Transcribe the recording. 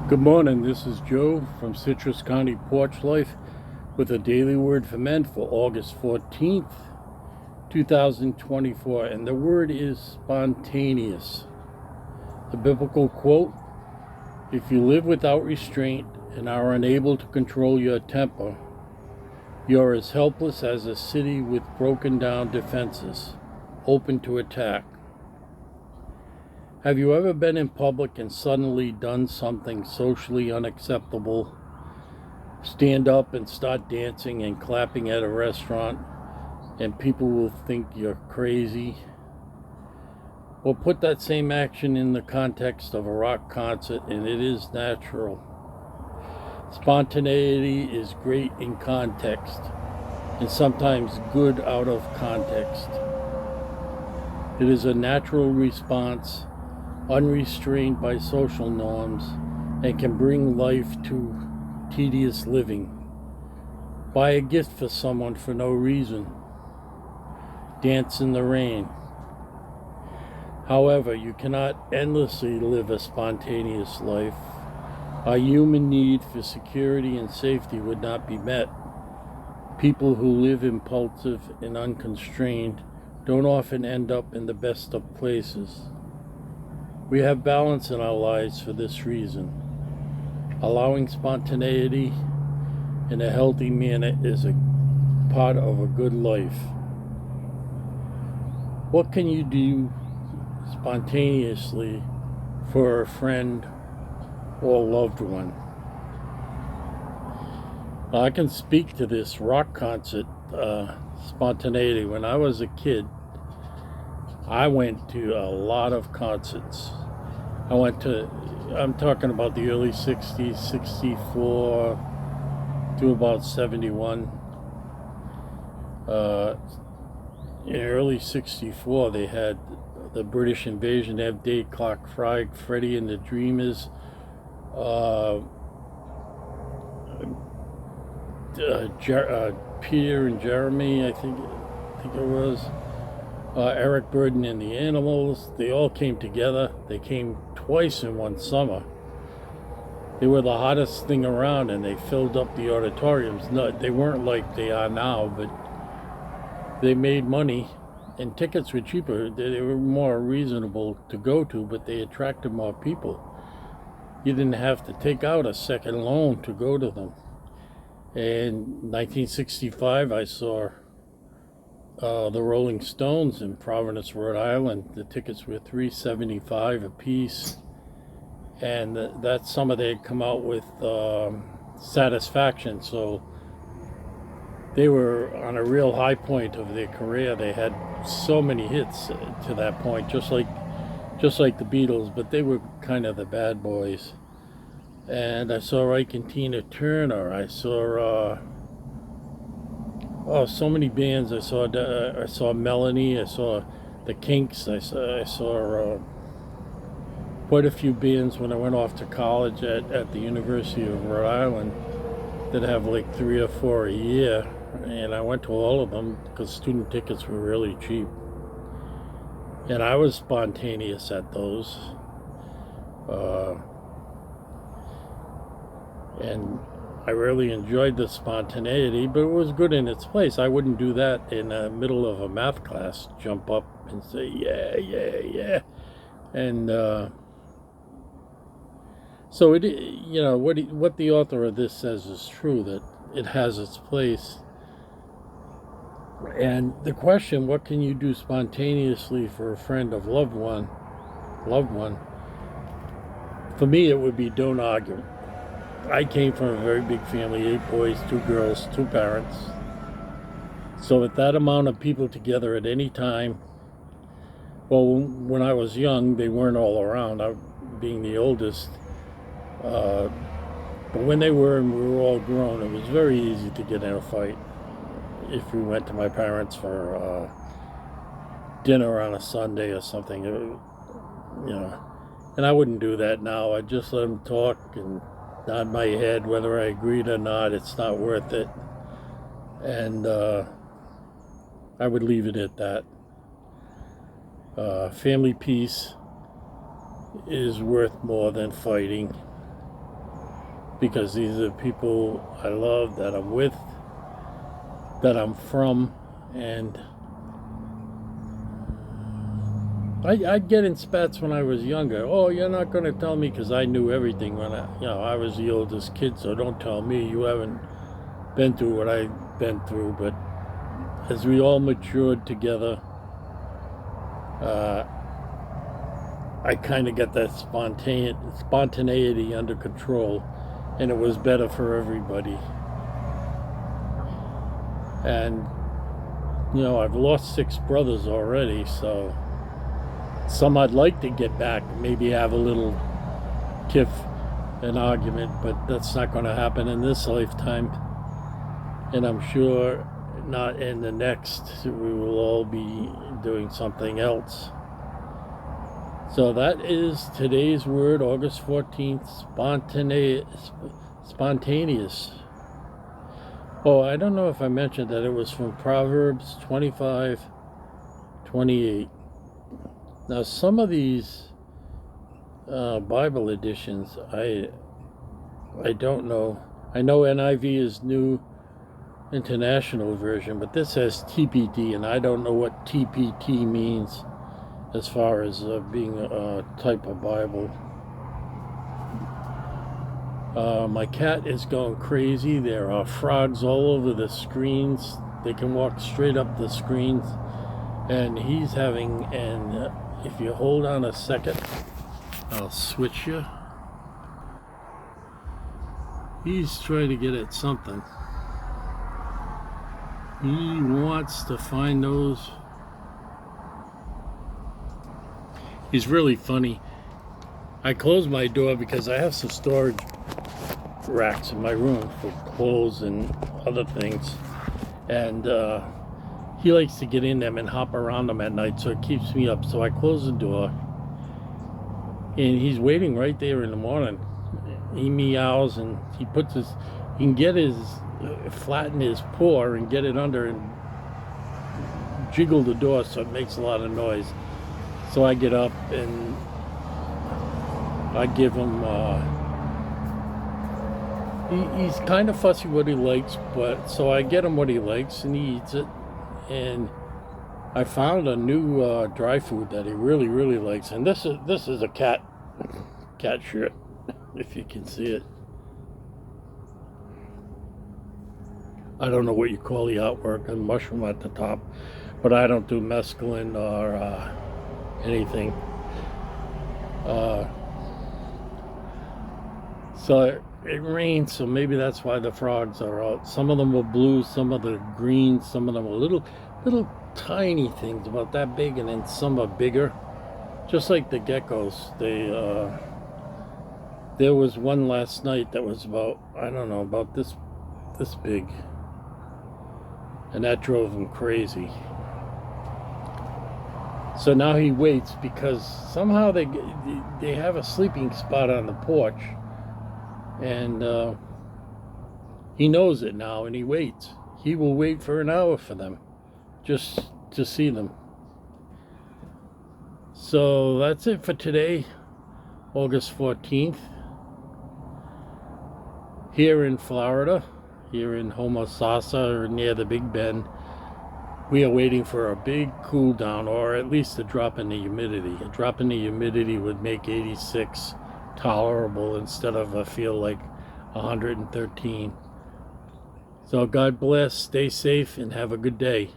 Good morning, this is Joe from Citrus County Porch Life with a daily word for men for August 14th, 2024, and the word is spontaneous. The biblical quote, "If you live without restraint and are unable to control your temper, you're as helpless as a city with broken down defenses, open to attack." Have you ever been in public and suddenly done something socially unacceptable? Stand up and start dancing and clapping at a restaurant, and people will think you're crazy? Well, put that same action in the context of a rock concert, and it is natural. Spontaneity is great in context, and sometimes good out of context. It is a natural response, unrestrained by social norms, and can bring life to tedious living. Buy a gift for someone for no reason. Dance in the rain. However, you cannot endlessly live a spontaneous life. Our human need for security and safety would not be met. People who live impulsive and unconstrained don't often end up in the best of places. We have balance in our lives for this reason. Allowing spontaneity in a healthy manner is a part of a good life. What can you do spontaneously for a friend or loved one? I can speak to this rock concert spontaneity. When I was a kid, I went to a lot of concerts. I'm talking about the early 60s, 64 to about 71. In early 64, they had the British Invasion. They have Dave Clark Fry, Freddie and the Dreamers, Peter and Jeremy, I think it was. Eric Burden and the Animals. They all came together. They came twice in one summer. They were the hottest thing around, and they filled up the auditoriums. No, they weren't like they are now, but they made money, and tickets were cheaper. They were more reasonable to go to, but they attracted more people. You didn't have to take out a second loan to go to them. In 1965, I saw the Rolling Stones in Providence, Rhode Island. The tickets were $3.75 a piece, and that summer they had come out with Satisfaction. So they were on a real high point of their career. They had so many hits to that point, just like the Beatles, but they were kind of the bad boys. And I saw Ike and Tina Turner. I saw so many bands. I saw Melanie. I saw the Kinks. I saw quite a few bands when I went off to college at the University of Rhode Island that have like 3 or 4 a year, and I went to all of them because student tickets were really cheap. And I was spontaneous at those. And I really enjoyed the spontaneity, but it was good in its place. I wouldn't do that in the middle of a math class, jump up and say, yeah, yeah, yeah. And so what the author of this says is true, that it has its place. And the question, what can you do spontaneously for a friend of loved one? For me, it would be don't argue. I came from a very big family, 8 boys, 2 girls, 2 parents. So with that amount of people together at any time, well, when I was young, they weren't all around, being the oldest. But when they were and we were all grown, it was very easy to get in a fight if we went to my parents for dinner on a Sunday or something. And I wouldn't do that now. I'd just let them talk and nod my head whether I agreed or not. It's not worth it. And I would leave it at that. Family peace is worth more than fighting. because these are people I love, that I'm with, that I'm from, and I'd get in spats when I was younger. Oh, you're not going to tell me, because I knew everything when I was the oldest kid, so don't tell me. You haven't been through what I've been through. But as we all matured together, I kind of got that spontaneity under control, and it was better for everybody. And, I've lost 6 brothers already, so some I'd like to get back, maybe have a little tiff, an argument, but that's not going to happen in this lifetime. And I'm sure not in the next. We will all be doing something else. So that is today's word, August 14th, spontaneous. Oh, I don't know if I mentioned that it was from Proverbs 25:28. Now, some of these Bible editions, I don't know. I know NIV is New International Version, but this has TPT, and I don't know what TPT means as far as being a type of Bible. My cat is going crazy. There are frogs all over the screens. They can walk straight up the screens, and he's having an... If you hold on a second, I'll switch you. He's trying to get at something. He wants to find those. He's really funny. I closed my door because I have some storage racks in my room for clothes and other things. And he likes to get in them and hop around them at night, so it keeps me up. So I close the door, and he's waiting right there in the morning. He meows, and he can get his, flatten his paw and get it under and jiggle the door so it makes a lot of noise. So I get up and I give him, he's kind of fussy what he likes, but so I get him what he likes and he eats it. And I found a new dry food that he really, really likes. And this is a cat shirt, if you can see it. I don't know what you call the artwork, a mushroom at the top, but I don't do mescaline or anything. So it rains, so maybe that's why the frogs are out. Some of them were blue, some of them are green, some of them are little tiny things about that big, and then some are bigger, just like the geckos. There was one last night that was about, I don't know, about this big, and that drove him crazy. So now he waits, because somehow they have a sleeping spot on the porch, and he knows it now, and he waits. He will wait for an hour for them, just to see them. So that's it for today, August 14th. Here in Florida, here in Homosassa, or near the Big Bend, we are waiting for a big cool down, or at least a drop in the humidity. A drop in the humidity would make 86 tolerable instead of a feel like 113. So God bless, stay safe, and have a good day.